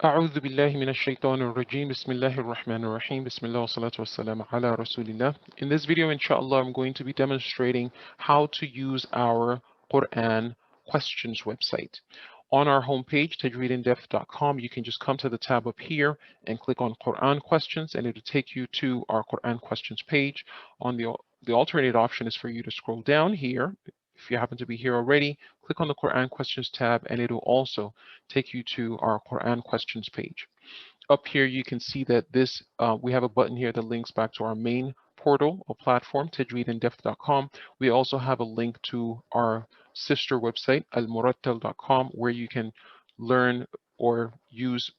أعوذ بالله من الشيطان الرجيم بسم الله الرحمن الرحيم بسم الله والصلاة والسلام على رسول الله. In this video, inshallah, I'm going to be demonstrating how to use our Qur'an questions website. On our homepage, tajweedindepth.com, you can just come to the tab up here and click on Qur'an questions, and it'll take you to our Qur'an questions page. On the alternate option is for you to scroll down here. If you happen to be here already, click on the Quran questions tab and it'll also take you to our Quran questions page. Up here, you can see that we have a button here that links back to our main portal or platform, tajweedindepth.com. We also have a link to our sister website, almurattal.com, where you can learn or use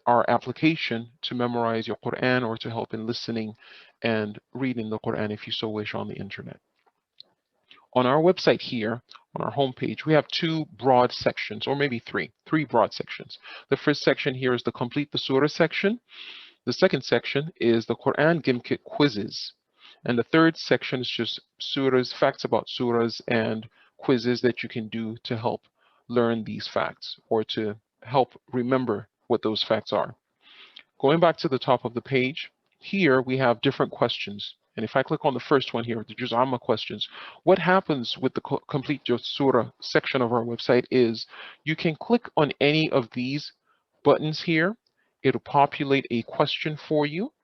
our application to memorize your Quran or to help in listening and reading the Quran if you so wish on the internet. On our website here, on our homepage, we have two broad sections, or maybe three broad sections. The first section here is the Complete the Surah section. The second section is the Quran Gimkit quizzes. And the third section is just surahs, facts about surahs, and quizzes that you can do to help learn these facts or to help remember what those facts are. Going back to the top of the page, here we have different questions. And if I click on the first one here, the Juz Amma questions, what happens with the Complete Your Surah section of our website is you can click on any of these buttons here. It'll populate a question for you.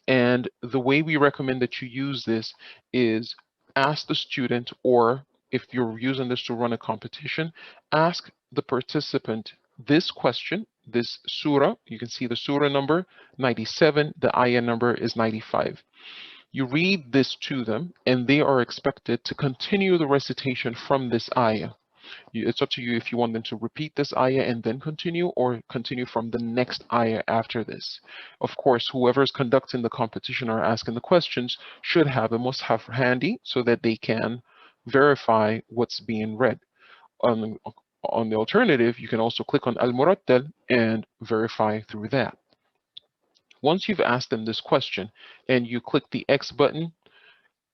And the way we recommend that you use this is ask the student, or if you're using this to run a competition, ask the participant this question, this surah. You can see the surah number 97, the ayah number is 95. You read this to them, and they are expected to continue the recitation from this ayah. It's up to you if you want them to repeat this ayah and then continue, or continue from the next ayah after this. Of course, whoever is conducting the competition or asking the questions should have a mushaf handy so that they can verify what's being read. On the alternative, you can also click on Al-Murattal and verify through that. Once you've asked them this question and you click the X button,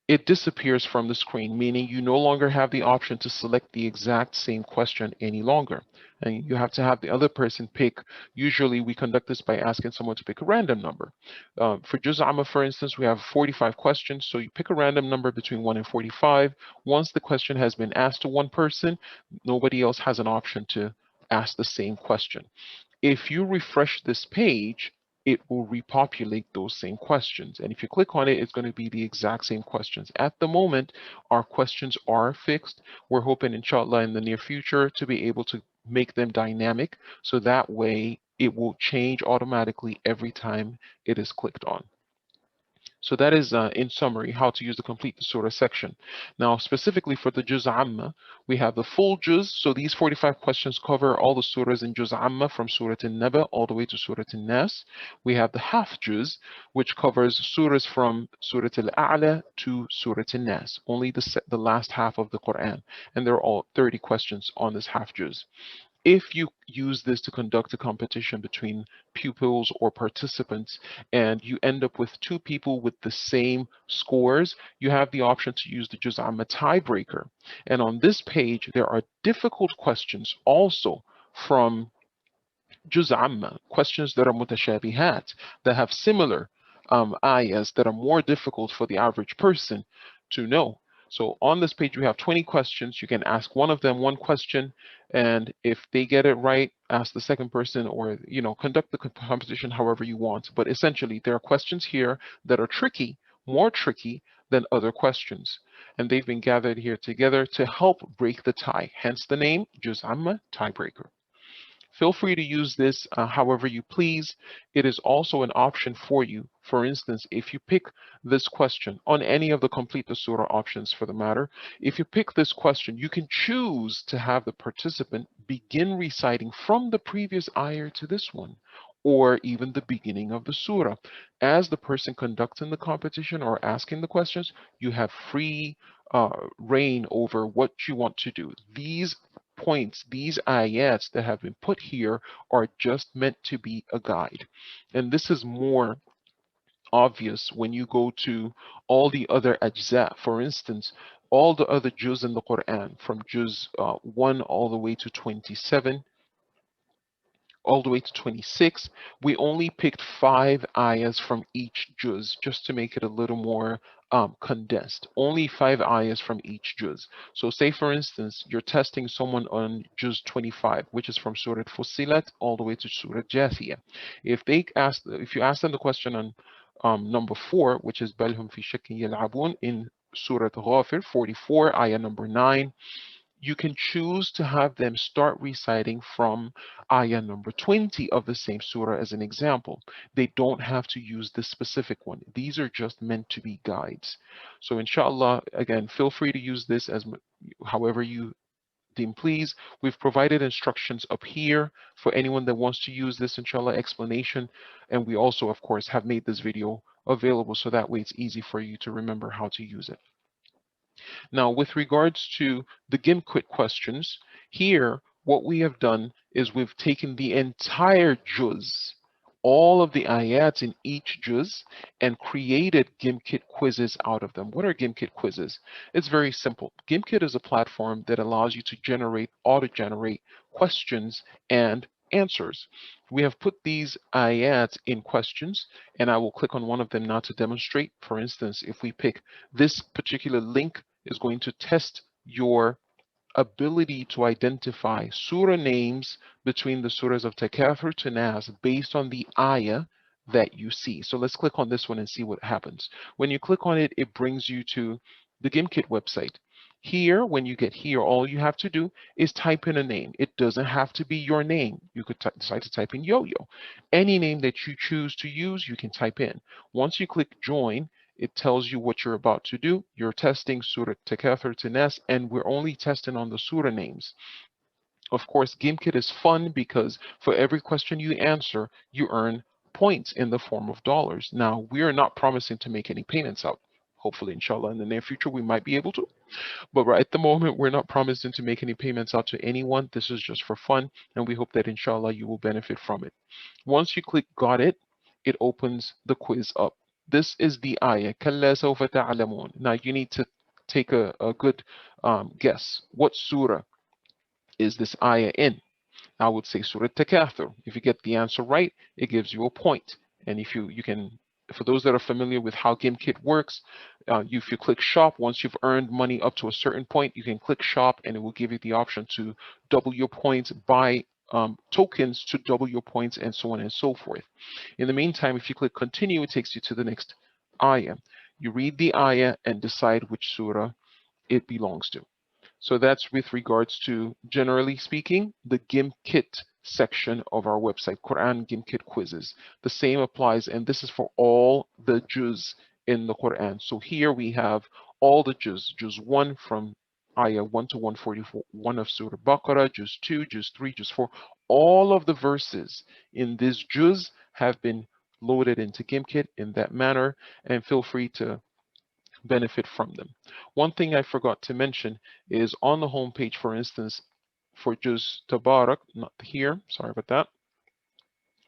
it disappears from the screen, meaning you no longer have the option to select the exact same question any longer. And you have to have the other person pick. Usually we conduct this by asking someone to pick a random number. For Juz Amma, for instance, we have 45 questions. So you pick a random number between 1 and 45. Once the question has been asked to one person, nobody else has an option to ask the same question. If you refresh this page, it will repopulate those same questions. And if you click on it, it's going to be the exact same questions. At the moment, our questions are fixed. We're hoping, inshallah, in the near future to be able to make them dynamic, so that way it will change automatically every time it is clicked on. So that is, in summary, how to use the Complete the Surah section. Now, specifically for the Juz Amma, we have the full Juz. So these 45 questions cover all the surahs in Juz Amma from Surah An-Naba all the way to Surah An-Nas. We have the half Juz, which covers surahs from Surah Al-A'la to Surah An-Nas, only the last half of the Quran. And there are all 30 questions on this half Juz. If you use this to conduct a competition between pupils or participants and you end up with two people with the same scores, you have the option to use the Juz Amma tiebreaker. And on this page, there are difficult questions also from Juz Amma, questions that are mutashabihat, that have similar ayahs that are more difficult for the average person to know. So on this page, we have 20 questions. You can ask one of them one question, and if they get it right, ask the second person, or conduct the competition however you want. But essentially, there are questions here that are tricky, more tricky than other questions. And they've been gathered here together to help break the tie, hence the name Juz Amma Tiebreaker. Feel free to use this however you please. It is also an option for you. For instance, if you pick this question on any of the Complete the Surah options for the matter, if you pick this question, you can choose to have the participant begin reciting from the previous ayah to this one, or even the beginning of the surah. As the person conducting the competition or asking the questions, you have free reign over what you want to do. These points, these ayats that have been put here, are just meant to be a guide. And this is more obvious when you go to all the other ajza. For instance, all the other juz in the Quran, from juz 1 all the way to 27, all the way to 26. We only picked 5 ayahs from each juz just to make it a little more condensed. Only 5 ayahs from each juz. So say for instance, you're testing someone on juz 25, which is from Surah Fussilat all the way to Surah Jathiyah. If you ask them the question on number 4, which is Balhum fi shakkin yal'abun in Surah Ghafir 44, ayah number 9, you can choose to have them start reciting from ayah number 20 of the same surah as an example. They don't have to use this specific one. These are just meant to be guides. So inshallah, again, feel free to use this as however you deem please. We've provided instructions up here for anyone that wants to use this inshallah explanation. And we also, of course, have made this video available so that way it's easy for you to remember how to use it. Now, with regards to the Gimquit questions, here what we have done is we've taken the entire juz, all of the ayats in each juz, and created Gimkit quizzes out of them. What are Gimkit quizzes? It's very simple. Gimkit is a platform that allows you to auto-generate questions and answers. We have put these ayats in questions, and I will click on one of them now to demonstrate. For instance, if we pick this particular link is going to test your ability to identify surah names between the surahs of Takathur to Nas based on the ayah that you see. So let's click on this one and see what happens. When you click on it, it brings you to the Gimkit website. Here, when you get here, all you have to do is type in a name. It doesn't have to be your name. You could decide to type in Yo-Yo. Any name that you choose to use, you can type in. Once you click join, it tells you what you're about to do. You're testing Surah Takathur to Nas, and we're only testing on the surah names. Of course, Gimkit is fun because for every question you answer, you earn points in the form of dollars. Now, we are not promising to make any payments out. Hopefully, inshallah, in the near future, we might be able to. But right at the moment, we're not promising to make any payments out to anyone. This is just for fun, and we hope that, inshallah, you will benefit from it. Once you click Got It, it opens the quiz up. This is the ayah. كَلَّا سَوْفَ تَعْلَمُونَ. Now, you need to take a good guess. What surah is this ayah in? I would say Surah Takathur. If you get the answer right, it gives you a point. And if you can, for those that are familiar with how Gimkit works, if you click shop, once you've earned money up to a certain point, you can click shop and it will give you the option to double your points, buy tokens to double your points, and so on and so forth. In the meantime, if you click continue, it takes you to the next ayah. You read the ayah and decide which surah it belongs to. So that's with regards to, generally speaking, the Gimkit section of our website, Quran Gimkit quizzes. The same applies, and this is for all the juz in the Quran. So here we have all the juz, juz 1 from ayah 1 to 141 of Surah Baqarah, juz 2, juz 3, juz 4. All of the verses in this juz have been loaded into Gimkit in that manner, and feel free to benefit from them. One thing I forgot to mention is on the home page, for instance, for Juz Tabarak, not here, sorry about that.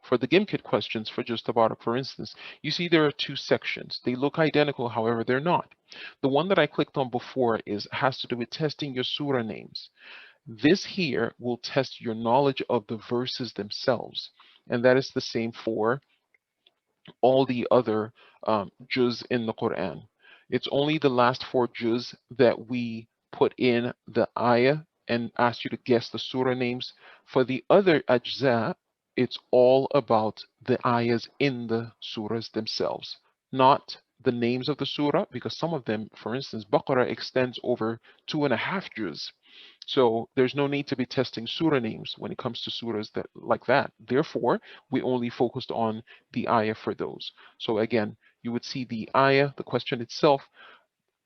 For the Gimkit questions for Juz Tabarak, for instance, you see there are two sections. They look identical, however, they're not. The one that I clicked on before has to do with testing your surah names. This here will test your knowledge of the verses themselves. And that is the same for all the other juz in the Quran. It's only the last 4 juz that we put in the ayah and ask you to guess the surah names. For the other ajza, it's all about the ayahs in the surahs themselves, not the names of the surah, because some of them, for instance, Baqarah extends over 2.5 juz. So there's no need to be testing surah names when it comes to surahs like that. Therefore, we only focused on the ayah for those. So again, you would see the ayah, the question itself.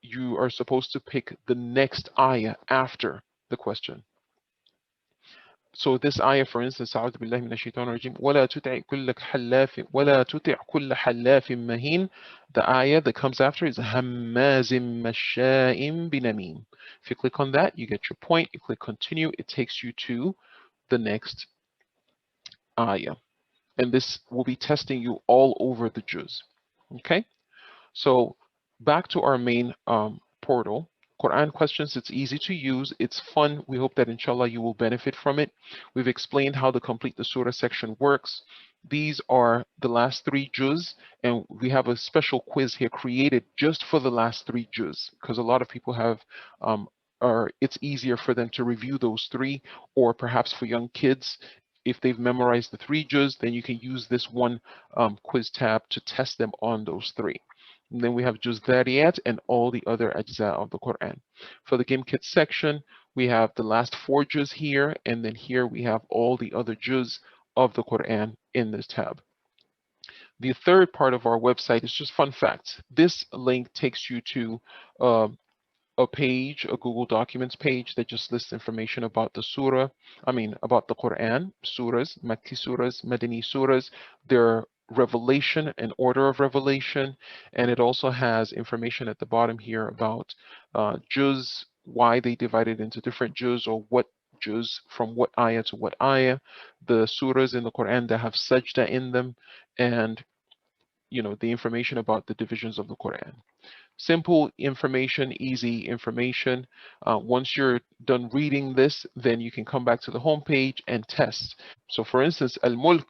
You are supposed to pick the next ayah after the question. So this ayah, for instance, أعوذ بالله من الشيطان الرجيم ولا تطع كل حلاف مهين. The ayah that comes after is هماز مشاء بنميم. If you click on that, you get your point. You click continue, it takes you to the next ayah. And this will be testing you all over the juz. Okay? So back to our main portal, Quran questions. It's easy to use. It's fun. We hope that inshallah you will benefit from it. We've explained how the complete the surah section works. These are the last three juz, and we have a special quiz here created just for the last three juz, because a lot of people have, or it's easier for them to review those three, or perhaps for young kids, if they've memorized the three juz, then you can use this one quiz tab to test them on those three. And then we have juz Dhariyat and all the other ajza of the Quran. For the Gim Kit section, we have the last four juz here, and then here we have all the other juz of the Quran in this tab. The third part of our website is just fun facts. This link takes you to uh, a page, a Google Documents page that just lists information about the surah, about the Quran, surahs, Makki surahs, Madani surahs, their revelation and order of revelation, and it also has information at the bottom here about juz, why they divided into different juz, or what juz from what ayah to what ayah, the surahs in the Quran that have sajda in them, and the information about the divisions of the Quran. Simple information, easy information. Once you're done reading this, then you can come back to the home page and test. So for instance, Al-Mulk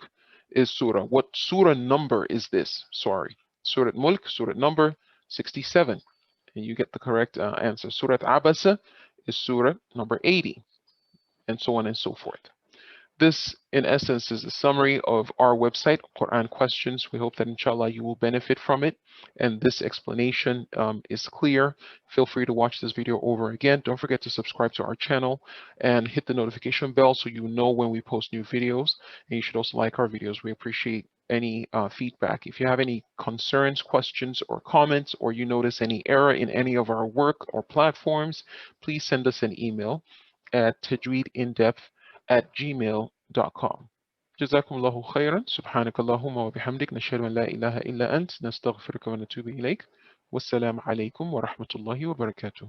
is surah. What surah number is this? Sorry. Surah Mulk, surah number 67. And you get the correct answer. Surah Abasa is surah number 80, and so on and so forth. This, in essence, is a summary of our website, Quran Questions. We hope that, inshallah, you will benefit from it. And this explanation is clear. Feel free to watch this video over again. Don't forget to subscribe to our channel and hit the notification bell so you know when we post new videos. And you should also like our videos. We appreciate any feedback. If you have any concerns, questions, or comments, or you notice any error in any of our work or platforms, please send us an email at tajweedindepth@gmail.com. جزاكم الله خيرا. سبحانك اللهم وبحمدك نشهد أن لا إله إلا أنت نستغفرك ونتوب إليك. والسلام عليكم ورحمة الله وبركاته.